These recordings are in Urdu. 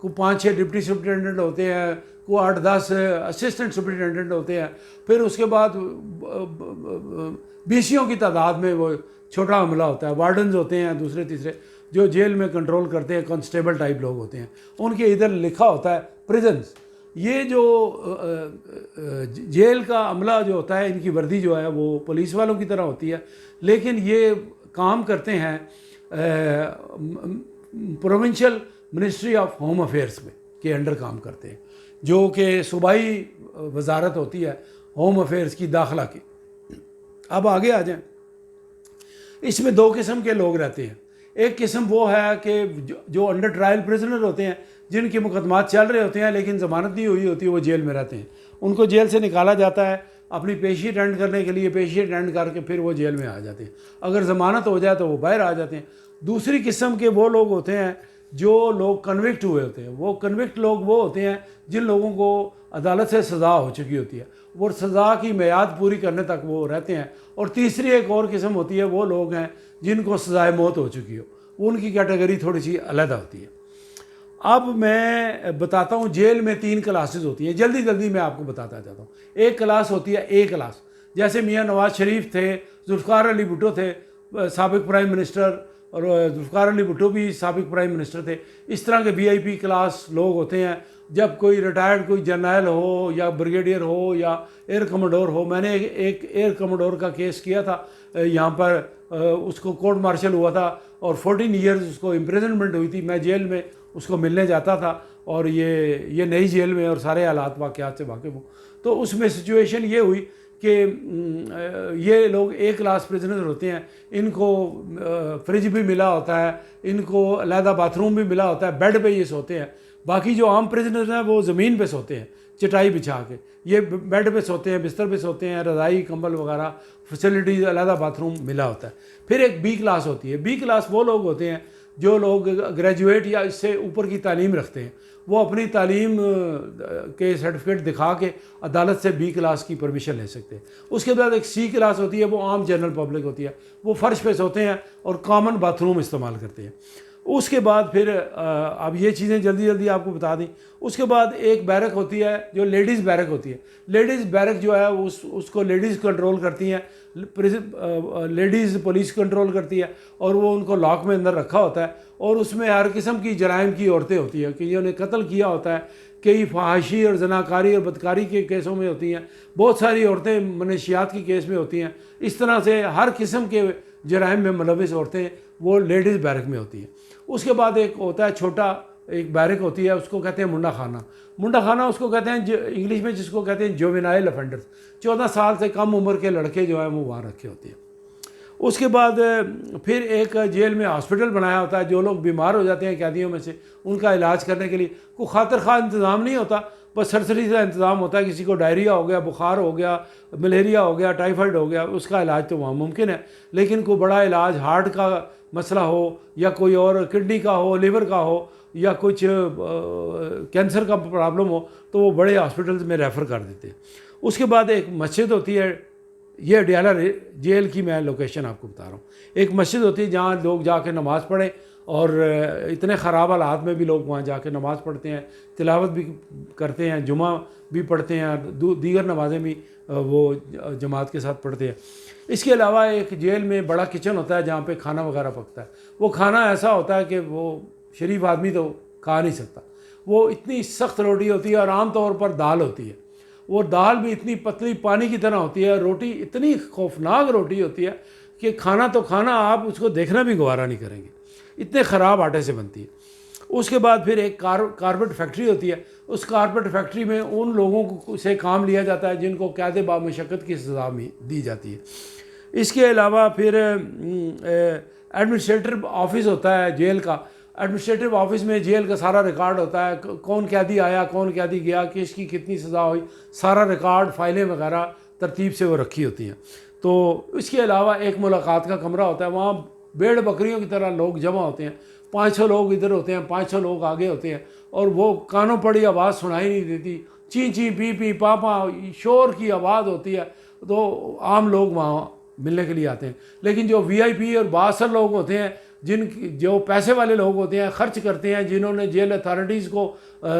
کو 5-6 ڈپٹی سپرنٹینڈنٹ ہوتے ہیں, کو 8-10 اسسٹنٹ سپرنٹینڈنٹ ہوتے ہیں. پھر اس کے بعد BCO کی تعداد میں وہ چھوٹا عملہ ہوتا ہے, وارڈنز ہوتے ہیں دوسرے تیسرے جو جیل میں کنٹرول کرتے ہیں, کانسٹیبل ٹائپ لوگ ہوتے ہیں, ان کے ادھر لکھا ہوتا ہے پریزنز. یہ جو جیل کا عملہ جو ہوتا ہے, ان کی وردی جو ہے وہ پولیس والوں کی طرح ہوتی ہے, لیکن یہ کام کرتے ہیں provincial ministry of home affairs میں کے انڈر کام کرتے ہیں, جو کہ صوبائی وزارت ہوتی ہے ہوم افیئرس کی, داخلہ کی. اب آگے آ جائیں. اس میں 2 قسم کے لوگ رہتے ہیں. ایک قسم وہ ہے کہ جو انڈر ٹرائل پریزنر ہوتے ہیں, جن کے مقدمات چل رہے ہوتے ہیں لیکن ضمانت نہیں ہوئی ہوتی, وہ جیل میں رہتے ہیں. ان کو جیل سے نکالا جاتا ہے اپنی پیشی اٹینڈ کرنے کے لیے, پیشی اٹینڈ کر کے پھر وہ جیل میں آ جاتے ہیں. اگر ضمانت ہو جائے تو وہ باہر آ جاتے ہیں. دوسری قسم کے وہ لوگ ہوتے ہیں جو لوگ کنوکٹ ہوئے ہوتے ہیں. وہ کنوکٹ لوگ وہ ہوتے ہیں جن لوگوں کو عدالت سے سزا ہو چکی ہوتی ہے, وہ سزا کی میعاد پوری کرنے تک وہ رہتے ہیں. اور تیسری ایک اور قسم ہوتی ہے, وہ لوگ ہیں جن کو سزائے موت ہو چکی ہو, ان کی کیٹیگری تھوڑی سی علیحدہ ہوتی ہے. اب میں بتاتا ہوں, جیل میں 3 کلاسز ہوتی ہیں, جلدی جلدی میں آپ کو بتاتا جاتا ہوں. ایک کلاس ہوتی ہے A کلاس, جیسے میاں نواز شریف تھے, ذوالفقار علی بھٹو تھے سابق پرائم منسٹر, اور ذوالفقار علی بھٹو بھی سابق پرائم منسٹر تھے. اس طرح کے VIP کلاس لوگ ہوتے ہیں. جب کوئی ریٹائرڈ کوئی جرنیل ہو یا بریگیڈیئر ہو یا ایئر کموڈور ہو, میں نے ایک ایئر کموڈور کا کیس کیا تھا یہاں پر, اس کو کورٹ مارشل ہوا تھا اور 14 ایئرز اس کو امپریزنمنٹ ہوئی تھی. میں جیل میں اس کو ملنے جاتا تھا, اور یہ نئی جیل میں اور سارے حالات واقعات سے واقف ہوں. تو اس میں سچویشن یہ ہوئی کہ یہ لوگ A کلاس پریزنر ہوتے ہیں, ان کو فریج بھی ملا ہوتا ہے, ان کو علیحدہ باتھ روم بھی ملا ہوتا ہے, بیڈ پہ یہ سوتے ہیں. باقی جو عام پریزنر ہیں وہ زمین پہ سوتے ہیں چٹائی بچھا کے, یہ بیڈ پہ سوتے ہیں, بستر پہ سوتے ہیں, رضائی کمبل وغیرہ فیسلٹیز علیحدہ باتھ روم ملا ہوتا ہے. پھر ایک B کلاس ہوتی ہے. B کلاس وہ لوگ ہوتے ہیں جو لوگ گریجویٹ یا اس سے اوپر کی تعلیم رکھتے ہیں, وہ اپنی تعلیم کے سرٹیفکیٹ دکھا کے عدالت سے B کلاس کی پرمیشن لے سکتے ہیں. اس کے بعد ایک C کلاس ہوتی ہے, وہ عام جنرل پبلک ہوتی ہے, وہ فرش پہ سوتے ہیں اور کامن باتھ روم استعمال کرتے ہیں. اس کے بعد پھر اب یہ چیزیں جلدی جلدی آپ کو بتا دیں. اس کے بعد ایک بیرک ہوتی ہے جو لیڈیز بیرک ہوتی ہے. لیڈیز بیرک جو ہے اس کو لیڈیز کنٹرول کرتی ہیں, لیڈیز پولیس کنٹرول کرتی ہے, اور وہ ان کو لاک میں اندر رکھا ہوتا ہے. اور اس میں ہر قسم کی جرائم کی عورتیں ہوتی ہیں کہ جنہوں نے قتل کیا ہوتا ہے, کئی فحاشی اور زناکاری اور بدکاری کے کیسوں میں ہوتی ہیں, بہت ساری عورتیں منشیات کی کیس میں ہوتی ہیں. اس طرح سے ہر قسم کے جرائم میں ملوث عورتیں وہ لیڈیز بیرک میں ہوتی ہیں. اس کے بعد ایک ہوتا ہے چھوٹا ایک بیرک ہوتی ہے, اس کو کہتے ہیں منڈا خانہ. منڈا خانہ اس کو کہتے ہیں انگلش میں جس کو کہتے ہیں جوینائل افینڈرز, 14 سال سے کم عمر کے لڑکے جو ہیں وہ وہاں رکھے ہوتے ہیں. اس کے بعد پھر ایک جیل میں ہاسپٹل بنایا ہوتا ہے, جو لوگ بیمار ہو جاتے ہیں قیدیوں میں سے, ان کا علاج کرنے کے لیے کوئی خاطر خواہ انتظام نہیں ہوتا, بس سرسری سے انتظام ہوتا ہے. کسی کو ڈائریا ہو گیا, بخار ہو گیا, ملیریا ہو گیا, ٹائیفائڈ ہو گیا, اس کا علاج تو وہاں ممکن ہے. لیکن کوئی بڑا علاج ہارٹ کا مسئلہ ہو یا کوئی اور کڈنی کا ہو, لیور کا ہو, یا کچھ کینسر کا پرابلم ہو, تو وہ بڑے ہاسپٹلز میں ریفر کر دیتے ہیں. اس کے بعد ایک مسجد ہوتی ہے, یہ اڈیالہ جیل کی میں لوکیشن آپ کو بتا رہا ہوں. ایک مسجد ہوتی ہے جہاں لوگ جا کے نماز پڑھیں, اور اتنے خراب حالات میں بھی لوگ وہاں جا کے نماز پڑھتے ہیں, تلاوت بھی کرتے ہیں, جمعہ بھی پڑھتے ہیں, دیگر نمازیں بھی وہ جماعت کے ساتھ پڑھتے ہیں. اس کے علاوہ ایک جیل میں بڑا کچن ہوتا ہے جہاں پہ کھانا وغیرہ پکتا ہے. وہ کھانا ایسا ہوتا ہے کہ وہ شریف آدمی تو کھا نہیں سکتا. وہ اتنی سخت روٹی ہوتی ہے, اور عام طور پر دال ہوتی ہے. وہ دال بھی اتنی پتلی پانی کی طرح ہوتی ہے, روٹی اتنی خوفناک روٹی ہوتی ہے کہ کھانا تو کھانا, آپ اس کو دیکھنا بھی گوارا نہیں کریں گے, اتنے خراب آٹے سے بنتی ہے. اس کے بعد پھر ایک کارپیٹ فیکٹری ہوتی ہے. اس کارپیٹ فیکٹری میں ان لوگوں کو سے کام لیا جاتا ہے جن کو قید بامشقت کی سزا دی جاتی ہے. اس کے علاوہ پھر ایڈمنسٹریٹو آفس ہوتا ہے جیل کا. ایڈمنسٹریٹو آفس میں جیل کا سارا ریکارڈ ہوتا ہے, کون قیدی آیا, کون قیدی گیا, کس کی کتنی سزا ہوئی, سارا ریکارڈ, فائلیں وغیرہ ترتیب سے وہ رکھی ہوتی ہیں. تو اس کے علاوہ ایک ملاقات کا کمرہ ہوتا ہے, وہاں بھیڑ بکریوں کی طرح لوگ جمع ہوتے ہیں. 500 لوگ ادھر ہوتے ہیں, 500 لوگ آگے ہوتے ہیں, اور وہ کانوں پڑی آواز سنائی نہیں دیتی, چی چی پی پی پاپا شور کی آواز ہوتی ہے. تو عام لوگ وہاں ملنے کے لیے آتے ہیں. لیکن جو VIP اور بااثر لوگ ہوتے ہیں جو پیسے والے لوگ ہوتے ہیں، خرچ کرتے ہیں، جنہوں نے جیل اتھارٹیز کو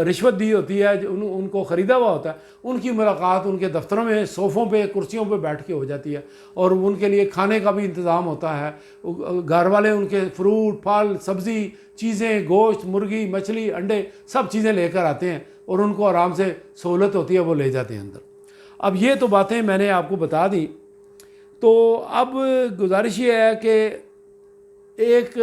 رشوت دی ہوتی ہے، ان کو خریدا ہوا ہوتا ہے، ان کی ملاقات ان کے دفتروں میں صوفوں پہ کرسیوں پہ بیٹھ کے ہو جاتی ہے، اور ان کے لیے کھانے کا بھی انتظام ہوتا ہے، گھر والے ان کے فروٹ پھل سبزی چیزیں، گوشت مرغی مچھلی انڈے سب چیزیں لے کر آتے ہیں، اور ان کو آرام سے سہولت ہوتی ہے، وہ لے جاتے ہیں اندر۔ اب یہ تو باتیں میں نے آپ کو بتا دی، تو اب گزارش یہ ہے کہ ایک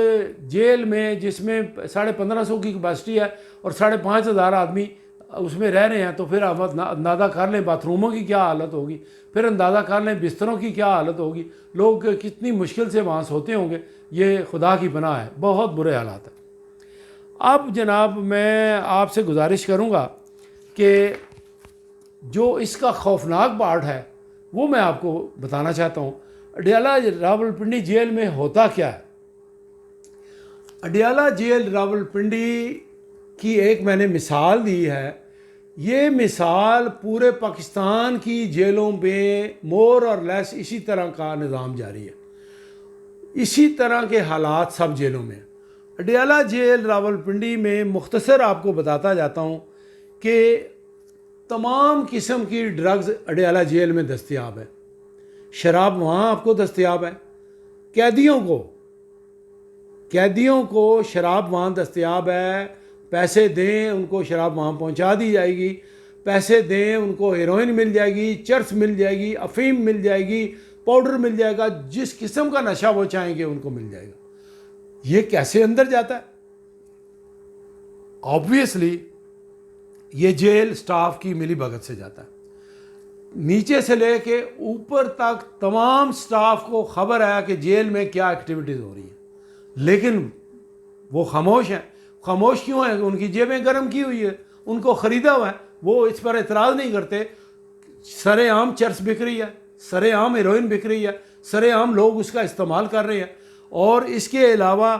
جیل میں جس میں 1550 کی کیپیسٹی ہے اور 5500 آدمی اس میں رہ رہے ہیں، تو پھر آپ اندازہ کر لیں باتھ روموں کی کیا حالت ہوگی، پھر اندازہ کر لیں بستروں کی کیا حالت ہوگی، لوگ کتنی مشکل سے وہاں سوتے ہوں گے۔ یہ خدا کی پناہ ہے، بہت برے حالات ہیں۔ اب جناب میں آپ سے گزارش کروں گا کہ جو اس کا خوفناک پارٹ ہے وہ میں آپ کو بتانا چاہتا ہوں۔ اڈیالہ راولپنڈی جیل میں ہوتا کیا ہے؟ اڈیالہ جیل راولپنڈی کی ایک میں نے مثال دی ہے، یہ مثال پورے پاکستان کی جیلوں میں مور اور لیس اسی طرح کا نظام جاری ہے، اسی طرح کے حالات سب جیلوں میں۔ اڈیالہ جیل راولپنڈی میں مختصر آپ کو بتاتا جاتا ہوں کہ تمام قسم کی ڈرگز اڈیالہ جیل میں دستیاب ہے، شراب وہاں آپ کو دستیاب ہے، قیدیوں کو شراب وہاں دستیاب ہے، پیسے دیں ان کو شراب وہاں پہنچا دی جائے گی، پیسے دیں ان کو ہیروئن مل جائے گی، چرس مل جائے گی، افیم مل جائے گی، پاؤڈر مل جائے گا، جس قسم کا نشہ وہ چاہیں گے ان کو مل جائے گا۔ یہ کیسے اندر جاتا ہے؟ آبویسلی یہ جیل سٹاف کی ملی بھگت سے جاتا ہے، نیچے سے لے کے اوپر تک تمام سٹاف کو خبر ہے کہ جیل میں کیا ایکٹیویٹیز ہو رہی ہیں، لیکن وہ خاموش ہیں۔ خاموش کیوں ہیں؟ ان کی جیبیں گرم کی ہوئی ہے، ان کو خریدا ہوا ہے، وہ اس پر اعتراض نہیں کرتے۔ سر عام چرس بک رہی ہے، سر عام ہیروئن بک رہی ہے، سر عام لوگ اس کا استعمال کر رہے ہیں، اور اس کے علاوہ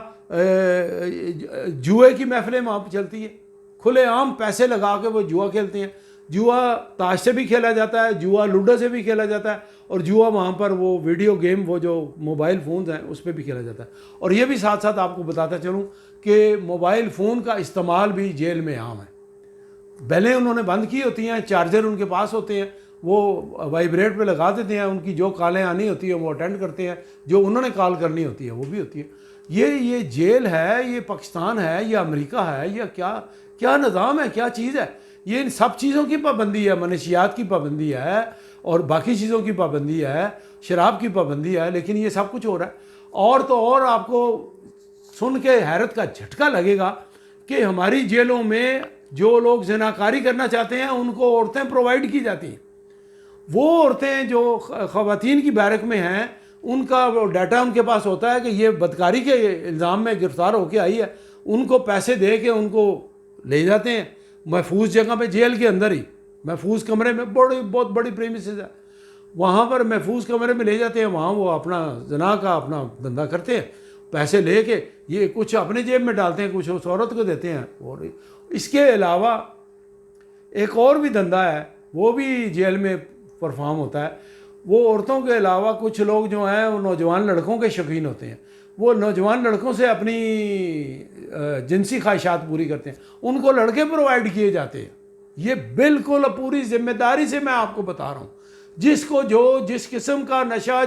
جوئے کی محفلیں وہاں پہ چلتی ہیں، کھلے عام پیسے لگا کے وہ جوا کھیلتے ہیں۔ جوا تاش سے بھی کھیلا جاتا ہے، جوا لوڈو سے بھی کھیلا جاتا ہے، اور جوا وہاں پر وہ ویڈیو گیم وہ جو موبائل فونز ہیں اس پہ بھی کھیلا جاتا ہے۔ اور یہ بھی ساتھ ساتھ آپ کو بتاتا چلوں کہ موبائل فون کا استعمال بھی جیل میں عام ہے۔ بیلیں انہوں نے بند کی ہوتی ہیں، چارجر ان کے پاس ہوتے ہیں، وہ وائبریٹ پہ لگا دیتے ہیں، ان کی جو کالیں آنی ہوتی ہیں وہ اٹینڈ کرتے ہیں، جو انہوں نے کال کرنی ہوتی ہے وہ بھی ہوتی ہے۔ یہ جیل ہے، یہ پاکستان ہے، یہ امریکہ ہے، یہ کیا نظام ہے، کیا چیز ہے؟ یہ ان سب چیزوں کی پابندی ہے، منشیات کی پابندی ہے اور باقی چیزوں کی پابندی ہے، شراب کی پابندی ہے، لیکن یہ سب کچھ ہو رہا ہے۔ اور تو اور آپ کو سن کے حیرت کا جھٹکا لگے گا کہ ہماری جیلوں میں جو لوگ زناکاری کرنا چاہتے ہیں ان کو عورتیں پرووائڈ کی جاتی ہیں۔ وہ عورتیں جو خواتین کی بیرک میں ہیں، ان کا ڈیٹا ان کے پاس ہوتا ہے کہ یہ بدکاری کے الزام میں گرفتار ہو کے آئی ہے، ان کو پیسے دے کے ان کو لے جاتے ہیں محفوظ جگہ پہ، جیل کے اندر ہی محفوظ کمرے میں، بہت بڑی پریمیسز ہے، وہاں پر محفوظ کمرے میں لے جاتے ہیں، وہاں وہ اپنا زنا کا اپنا دھندا کرتے ہیں، پیسے لے کے یہ کچھ اپنے جیب میں ڈالتے ہیں، کچھ اس عورت کو دیتے ہیں۔ اور اس کے علاوہ ایک اور بھی دھندا ہے، وہ بھی جیل میں پرفارم ہوتا ہے۔ وہ عورتوں کے علاوہ کچھ لوگ جو ہیں وہ نوجوان لڑکوں کے شوقین ہوتے ہیں، وہ نوجوان لڑکوں سے اپنی جنسی خواہشات پوری کرتے ہیں، ان کو لڑکے پرووائڈ کیے جاتے ہیں۔ یہ بالکل پوری ذمہ داری سے میں آپ کو بتا رہا ہوں، جس قسم کا نشہ،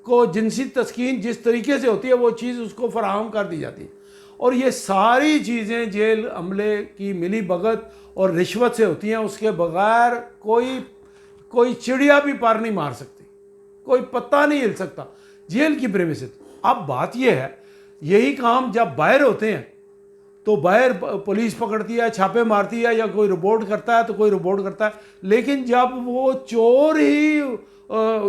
کو جنسی تسکین جس طریقے سے ہوتی ہے وہ چیز اس کو فراہم کر دی جاتی ہے۔ اور یہ ساری چیزیں جیل عملے کی ملی بھگت اور رشوت سے ہوتی ہیں، اس کے بغیر کوئی چڑیا بھی پر نہیں مار سکتی، کوئی پتہ نہیں ہل سکتا جیل کی پریمیسز۔ اب بات یہ ہے، یہی کام جب باہر ہوتے ہیں تو باہر پولیس پکڑتی ہے، چھاپے مارتی ہے، یا کوئی رپورٹ کرتا ہے تو کوئی رپورٹ کرتا ہے، لیکن جب وہ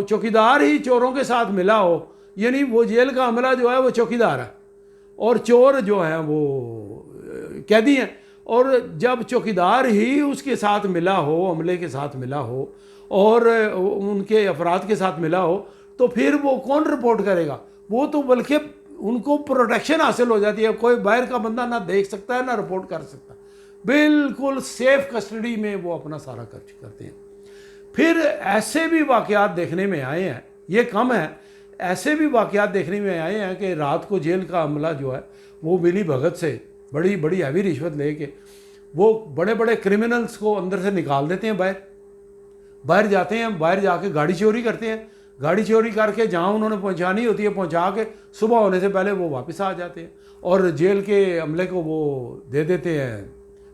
چوکیدار ہی چوروں کے ساتھ ملا ہو، یعنی وہ جیل کا عملہ جو ہے وہ چوکیدار ہے اور چور جو ہیں وہ قیدی ہیں، اور جب چوکیدار ہی اس کے ساتھ ملا ہو، عملے کے ساتھ ملا ہو اور ان کے افراد کے ساتھ ملا ہو، تو پھر وہ کون رپورٹ کرے گا؟ وہ تو بلکہ ان کو پروٹیکشن حاصل ہو جاتی ہے، کوئی باہر کا بندہ نہ دیکھ سکتا ہے نہ رپورٹ کر سکتا، بالکل سیف کسٹڈی میں وہ اپنا سارا خرچ کرتے ہیں۔ پھر ایسے بھی واقعات دیکھنے میں آئے ہیں، یہ کم ہے، ایسے بھی واقعات دیکھنے میں آئے ہیں کہ رات کو جیل کا عملہ جو ہے وہ ملی بھگت سے بڑی بڑی ہیوی رشوت لے کے وہ بڑے بڑے کرمنلز کو اندر سے نکال دیتے ہیں، باہر جاتے ہیں، باہر جا کے گاڑی چوری کرتے ہیں، گاڑی چوری کر کے جہاں انہوں نے پہنچانی ہوتی ہے پہنچا کے صبح ہونے سے پہلے وہ واپس آ جاتے ہیں اور جیل کے عملے کو وہ دے دیتے ہیں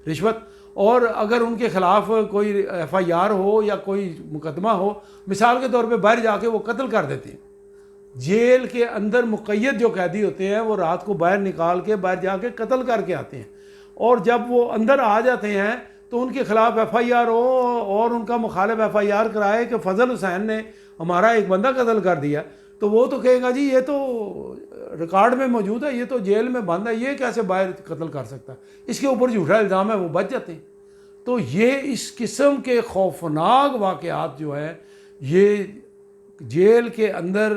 رشوت. اور اگر ان کے خلاف کوئی ایف آئی آر ہو یا کوئی مقدمہ ہو، مثال کے طور پہ باہر جا کے وہ قتل کر دیتے ہیں. جیل کے اندر مقید جو قیدی ہوتے ہیں وہ رات کو باہر نکال کے باہر جا کے قتل کر کے آتے ہیں، اور جب وہ اندر آ جاتے ہیں تو ان کے خلاف ایف آئی آر ہو اور ان کا مخالف ایف آئی آر کرائے کہ فضل حسین نے ہمارا ایک بندہ قتل کر دیا، تو وہ تو کہے گا جی یہ تو ریکارڈ میں موجود ہے، یہ تو جیل میں بند ہے، یہ کیسے باہر قتل کر سکتا ہے، اس کے اوپر جھوٹا الزام ہے، وہ بچ جاتے ہیں. تو یہ اس قسم کے خوفناک واقعات جو ہے یہ جیل کے اندر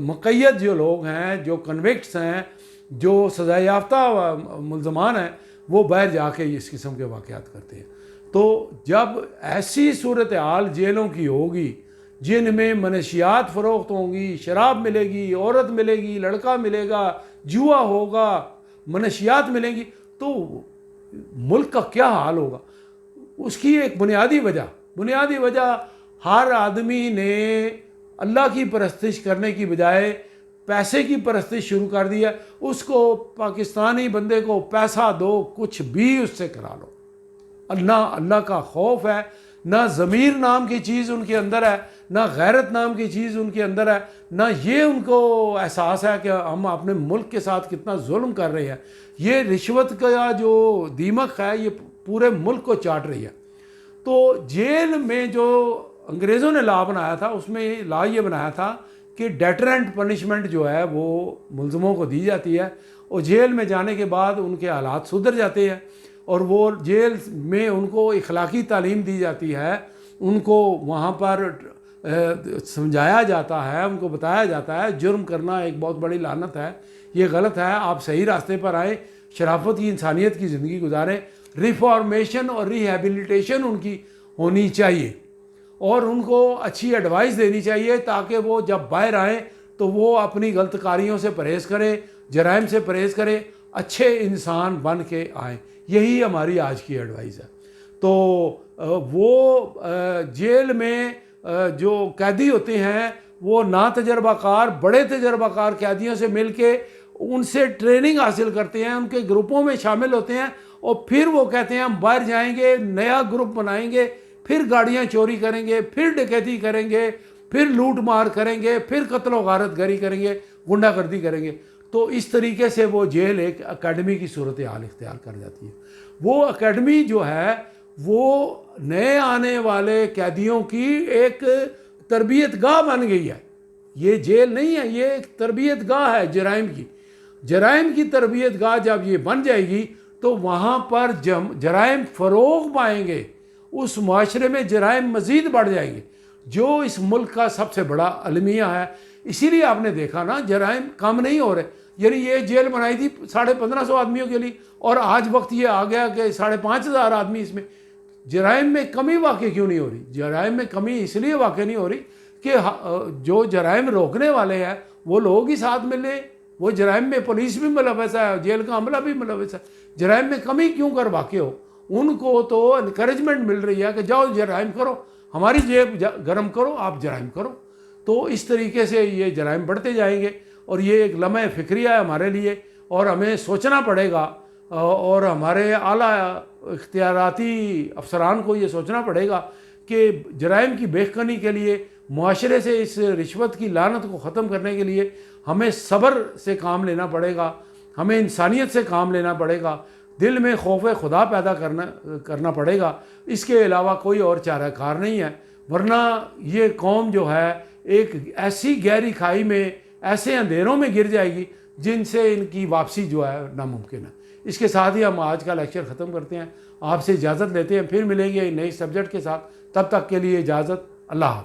مقید جو لوگ ہیں، جو کنوکٹس ہیں، جو سزا یافتہ ملزمان ہیں، وہ باہر جا کے اس قسم کے واقعات کرتے ہیں. تو جب ایسی صورتحال جیلوں کی ہوگی جن میں منشیات فروخت ہوں گی، شراب ملے گی، عورت ملے گی، لڑکا ملے گا، جوا ہوگا، منشیات ملیں گی، تو ملک کا کیا حال ہوگا. اس کی ایک بنیادی وجہ ہر آدمی نے اللہ کی پرستش کرنے کی بجائے پیسے کی پرستش شروع کر دیا. اس کو پاکستانی بندے کو پیسہ دو، کچھ بھی اس سے کرا لو. اللہ کا خوف ہے، نہ ضمیر نام کی چیز ان کے اندر ہے، نہ غیرت نام کی چیز ان کے اندر ہے، نہ یہ ان کو احساس ہے کہ ہم اپنے ملک کے ساتھ کتنا ظلم کر رہے ہیں. یہ رشوت کا جو دیمک ہے یہ پورے ملک کو چاٹ رہی ہے. تو جیل میں جو انگریزوں نے لا بنایا تھا، اس میں لا یہ بنایا تھا کہ ڈیٹرنٹ پنشمنٹ جو ہے وہ ملزموں کو دی جاتی ہے، اور جیل میں جانے کے بعد ان کے حالات سدھر جاتے ہیں، اور وہ جیل میں ان کو اخلاقی تعلیم دی جاتی ہے، ان کو وہاں پر سمجھایا جاتا ہے، ان کو بتایا جاتا ہے جرم کرنا ایک بہت بڑی لعنت ہے، یہ غلط ہے، آپ صحیح راستے پر آئیں، شرافت کی، انسانیت کی زندگی گزاریں. ریفارمیشن اور ریہیبلیٹیشن ان کی ہونی چاہیے، اور ان کو اچھی ایڈوائس دینی چاہیے تاکہ وہ جب باہر آئیں تو وہ اپنی غلط کاریوں سے پرہیز کریں، جرائم سے پرہیز کریں، اچھے انسان بن کے آئیں. یہی ہماری آج کی ایڈوائس ہے. تو وہ جیل میں جو قیدی ہوتے ہیں وہ ناتجربہ کار، بڑے تجربہ کار قیدیوں سے مل کے ان سے ٹریننگ حاصل کرتے ہیں، ان کے گروپوں میں شامل ہوتے ہیں، اور پھر وہ کہتے ہیں ہم باہر جائیں گے، نیا گروپ بنائیں گے، پھر گاڑیاں چوری کریں گے، پھر ڈکیتی کریں گے، پھر لوٹ مار کریں گے، پھر قتل و غارت گری کریں گے، غنڈہ گردی کریں گے. تو اس طریقے سے وہ جیل ایک اکیڈمی کی صورتحال اختیار کر جاتی ہے. وہ اکیڈمی جو ہے وہ نئے آنے والے قیدیوں کی ایک تربیت گاہ بن گئی ہے. یہ جیل نہیں ہے، یہ ایک تربیت گاہ ہے جرائم کی تربیت گاہ. جب یہ بن جائے گی تو وہاں پر جرائم فروغ پائیں گے، اس معاشرے میں جرائم مزید بڑھ جائیں گے، جو اس ملک کا سب سے بڑا المیہ ہے. اسی لیے آپ نے دیکھا نا جرائم کم نہیں ہو رہے. یعنی یہ جیل بنائی تھی 1550 آدمیوں کے لیے، اور آج وقت یہ آ گیا کہ 5500 آدمی اس میں. جرائم میں کمی واقع کیوں نہیں ہو رہی؟ جرائم میں کمی اس لیے واقع نہیں ہو رہی کہ جو جرائم روکنے والے ہیں وہ لوگ ہی ساتھ ملے. وہ جرائم میں پولیس بھی ملوث ہے، جیل کا عملہ بھی ملوث ہے. جرائم میں کمی کیوں کر واقع ہو؟ ان کو تو انکریجمنٹ مل رہی ہے کہ جاؤ جرائم کرو، ہماری جیب گرم کرو، آپ جرائم کرو. تو اس طریقے سے یہ جرائم بڑھتے جائیں گے، اور یہ ایک لمحہ فکریہ ہے ہمارے لیے، اور ہمیں سوچنا پڑے گا، اور ہمارے اعلیٰ اختیاراتی افسران کو یہ سوچنا پڑے گا کہ جرائم کی بے-کنی کے لیے، معاشرے سے اس رشوت کی لعنت کو ختم کرنے کے لیے ہمیں صبر سے کام لینا پڑے گا، ہمیں انسانیت سے کام لینا پڑے گا، دل میں خوف خدا پیدا کرنا پڑے گا. اس کے علاوہ کوئی اور چارہ کار نہیں ہے، ورنہ یہ قوم جو ہے ایک ایسی گہری کھائی میں، ایسے اندھیروں میں گر جائے گی جن سے ان کی واپسی جو ہے ناممکن ہے. اس کے ساتھ ہی ہم آج کا لیکچر ختم کرتے ہیں. آپ سے اجازت لیتے ہیں، پھر ملیں گے نئی سبجیکٹ کے ساتھ. تب تک کے لیے اجازت. اللہ حافظ.